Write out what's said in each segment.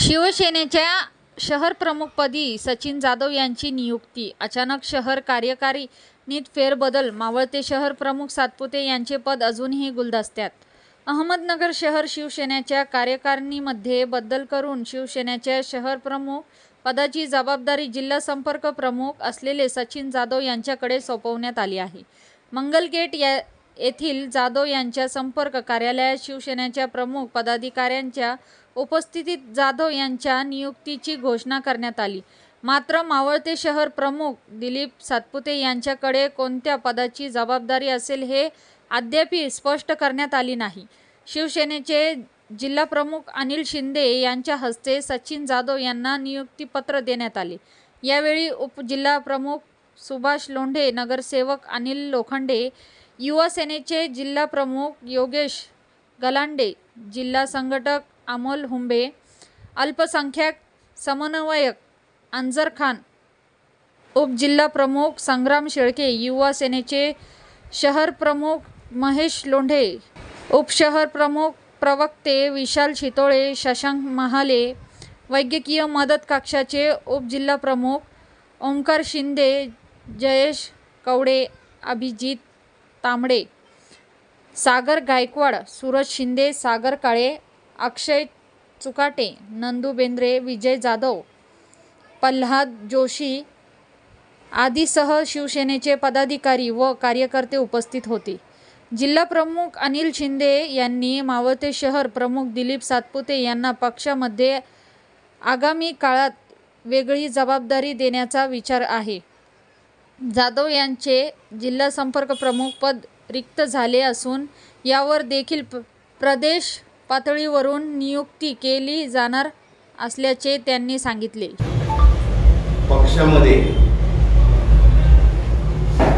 शिवसेनेच्या शहर प्रमुखपदी सचिन जाधव यांची नियुक्ती. अचानक शहर कार्यकारिणीत फेरबदल. मावळते शहर प्रमुख सातपुते यांचे पद अजूनही गुलदस्त्यात. अहमदनगर शहर शिवसेनेच्या कार्यकारिणीमध्ये बदल करून शिवसेनेच्या शहर प्रमुख पदाची जबाबदारी जिल्हा संपर्क प्रमुख असलेले सचिन जाधव यांच्याकडे सोपवण्यात आली आहे. मंगलगेट येथील जाधव यांच्या संपर्क कार्यालयात शिवसेनेच्या प्रमुख पदाधिकाऱ्यांच्या उपस्थितीत जाधव यांच्या नियुक्तीची घोषणा करण्यात आली. मात्र मावळते शहर प्रमुख दिलीप सातपुते यांच्याकडे कोणत्या पदाची जबाबदारी असेल हे अद्याप स्पष्ट करण्यात आली नाही. शिवसेनेचे जिल्हा प्रमुख अनिल शिंदे यांच्या हस्ते सचिन जाधव यांना नियुक्तीपत्र देण्यात आले. यावेळी उपजिल्हा प्रमुख सुभाष लोंढे, नगरसेवक अनिल लोखंडे, युवा सेनेचे जिल्हा प्रमुख योगेश गलांडे, जिल्हा संघटक अमोल हुंबे, अल्पसंख्याक समन्वयक अंजर खान, उपजिल्हा प्रमुख संग्राम शेळके, युवा सेनेचे शहर प्रमुख महेश लोंढे, उपशहर प्रमुख प्रवक्ते विशाल शितोळे, शशांक महाले, वैद्यकीय मदत कक्षाचे उपजिल्हा प्रमुख ओमकार शिंदे, जयेश कवडे, अभिजित तांबडे, सागर गायकवाड, सूरज शिंदे, सागर काळे, अक्षय चुकाटे, नंदू बेंद्रे, विजय जाधव, प्रल्हाद जोशी आदीसह शिवसेनेचे पदाधिकारी व कार्यकर्ते उपस्थित होते. जिल्हा प्रमुख अनिल शिंदे यांनी मावळते शहर प्रमुख दिलीप सातपुते यांना पक्षामध्ये आगामी काळात वेगळी जबाबदारी देण्याचा विचार आहे. जाधव यांचे जिल्हा संपर्क प्रमुख पद रिक्त झाले असून यावर देखील प्रदेश पातळीवरून नियुक्ती केली जाणार असल्याचे त्यांनी सांगितले. पक्षामध्ये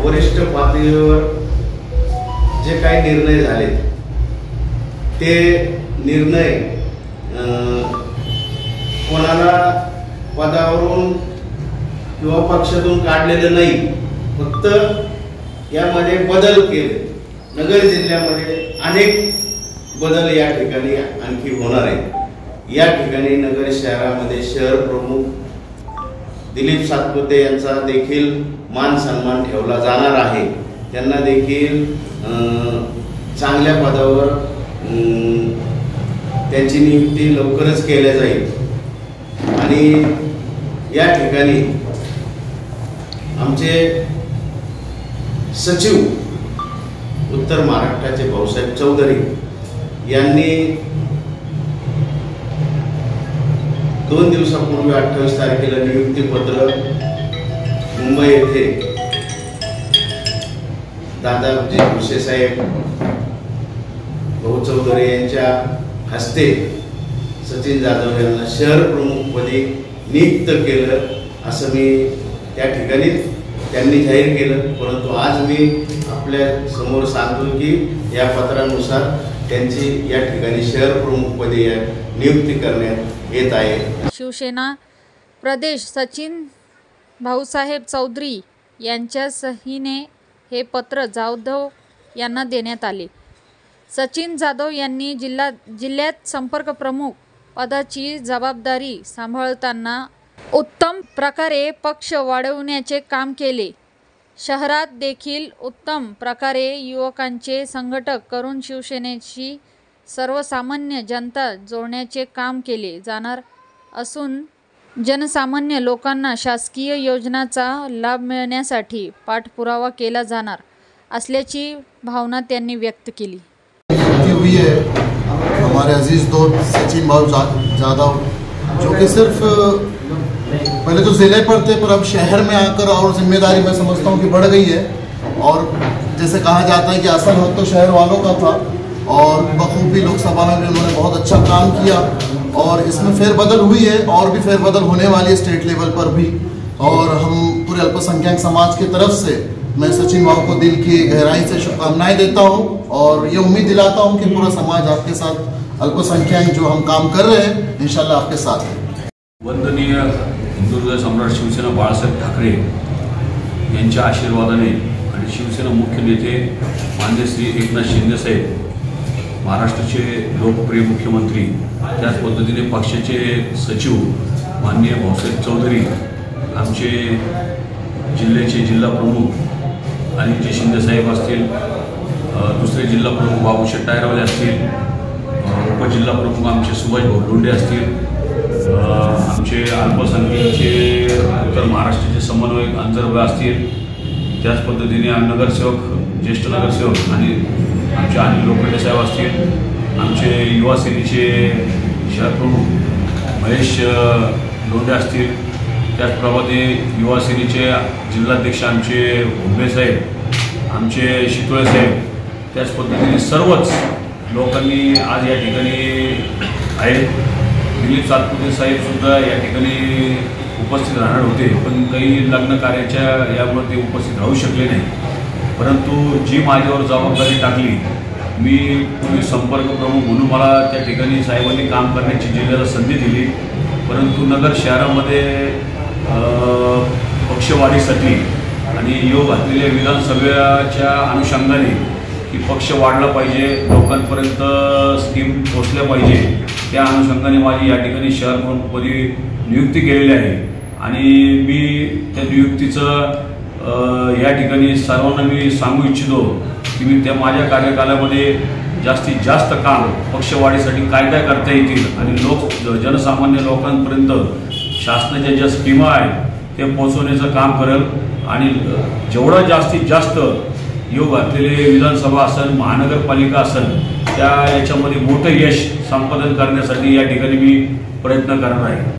वरिष्ठ पातळीवर जे काही निर्णय झाले ते निर्णय कोणाला पदावरून किंवा पक्षातून काढलेले नाही, फक्त यामध्ये बदल केले. नगर जिल्ह्यामध्ये अनेक बदल या ठिकाणी आणखी होणार आहे. या ठिकाणी नगर शहरामध्ये शहर प्रमुख दिलीप सातपुते यांचा देखील मान सन्मान ठेवला जाणार आहे. त्यांना देखील चांगल्या पदावर त्यांची नियुक्ती लवकरच केल्या जाईल. आणि या ठिकाणी आमचे सचिव उत्तर महाराष्ट्राचे भाऊसाहेब चौधरी यांनी 2 दिवसापूर्वी 28 तारखेला नियुक्तीपत्र मुंबई येथे दादाजी भुसे साहेब भाऊ चौधरी यांच्या हस्ते सचिन जाधव यांना शहर प्रमुखपदी नियुक्त केलं असं मी त्या ठिकाणी त्यांनी जाहीर केलं. परंतु आज मी आपल्या समोर सांगतो की या पत्रानुसार त्यांची या ठिकाणी शहर प्रमुखपदी नियुक्ती करण्यात येत आहे. शिवसेना प्रदेश सचिन भाऊसाहेब चौधरी यांच्या सहीने हे पत्र जाधव यांना देण्यात आले. सचिन जाधव यांनी जिल्ह्यात संपर्क प्रमुख पदाची जबाबदारी सांभाळताना उत्तम प्रकारे पक्ष वाढवण्याचे काम केले. शहरात देखील उत्तम प्रकारे युवकांचे संघटक करून शिवसेनेशी सर्वसामान्य जनता जोडण्याचे काम केले जाणार असून जनसामान्य लोकांना शासकीय योजनांचा लाभ मिळण्यासाठी पाठपुरावा केला जाणार असल्याची भावना त्यांनी व्यक्त केली. हुई है हमारे अजीज दोस्त सचिन भाऊ जाधव, जो कि सिर्फ पहले तो जिले पर थे पर अब शहर में आकर और जिम्मेदारी मैं समझता हूँ कि बढ़ गई है. और जैसे कहा जाता है कि असल हक तो शहर वालों का था और बखूबी लोकसभा में भी उन्होंने बहुत अच्छा काम किया. और इसमें फेरबदल हुई है और भी फेरबदल होने वाली है स्टेट लेवल पर भी. और हम पूरे अल्पसंख्यक समाज की तरफ से मैं सचिन भाऊ को दिल की गहराई से शुभकामनाएं देता हूँ और ये उम्मीद दिलाता हूँ कि पूरा समाज आपके साथ, अल्पसंख्यक जो हम काम कर रहे हैं इंशाल्लाह आपके साथ है. वंदनीय हिंदू हृदय सम्राट शिवसेना बाळासाहेब ठाकरे यांच्या आशीर्वादाने आणि शिवसेना मुख्य नेते माननीय श्री एकनाथ शिंदे साहेब महाराष्ट्राचे लोकप्रिय मुख्यमंत्री, त्याच पद्धतीने पक्षाचे सचिव माननीय भाऊसाहेब चौधरी, आमचे जिल्ह्याचे जिल्हा प्रमुख अनिलजी शिंदेसाहेब असतील, दुसरे जिल्हा प्रमुख बाबूशेठ टायरवाले असतील, उपजिल्हा प्रमुख आमचे सुभाष भाऊ लोंढे असतील, आमचे अल्पसंख्याकचे उत्तर महाराष्ट्राचे समन्वयक अंजरभाई असतील, त्याच पद्धतीने नगरसेवक, ज्येष्ठ नगरसेवक आणि आमचे अनिल लोखंडे साहेब असतील, आमचे युवा सेनेचे शहर प्रमुख महेश लोंढे असतील, त्याचप्रमाणे युवा सेनेचे जिल्हाध्यक्ष आमचे उभे साहेब, आमचे शितोळे साहेब, त्याच पद्धतीने सर्वच लोकांनी आज या ठिकाणी आहेत. दिलीप सातपुते साहेबसुद्धा या ठिकाणी उपस्थित राहणार होते, पण काही लग्न कार्याच्या यामुळे ते उपस्थित राहू शकले नाही. परंतु जी माझ्यावर जबाबदारी टाकली, मी पूर्वी संपर्क प्रमुख म्हणून मला त्या ठिकाणी साहेबांनी काम करण्याची जिल्ह्याला संधी दिली. परंतु नगर शहरामध्ये पक्षवाढीसाठी आणि योग घातलेल्या विधानसभेच्या अनुषंगाने की पक्ष वाढला पाहिजे, लोकांपर्यंत स्कीम पोचल्या पाहिजे, त्या अनुषंगाने माझी या ठिकाणी शहर प्रमुखपदी नियुक्ती केलेली आहे. आणि मी त्या नियुक्तीचं या ठिकाणी सर्वांना मी सांगू इच्छितो की मी त्या माझ्या कार्यकालामध्ये जास्तीत जास्त काम पक्षवाढीसाठी काय काय करता येतील आणि जनसामान्य लोकांपर्यंत शासनाच्या ज्या स्कीमा आहेत ते पोहोचवण्याचं काम करेल. आणि जेवढं जास्तीत जास्त योग घातलेले विधानसभा असेल, महानगरपालिका असेल, त्या याच्यामध्ये मोठं यश संपादन करण्यासाठी या ठिकाणी मी प्रयत्न करणार आहे.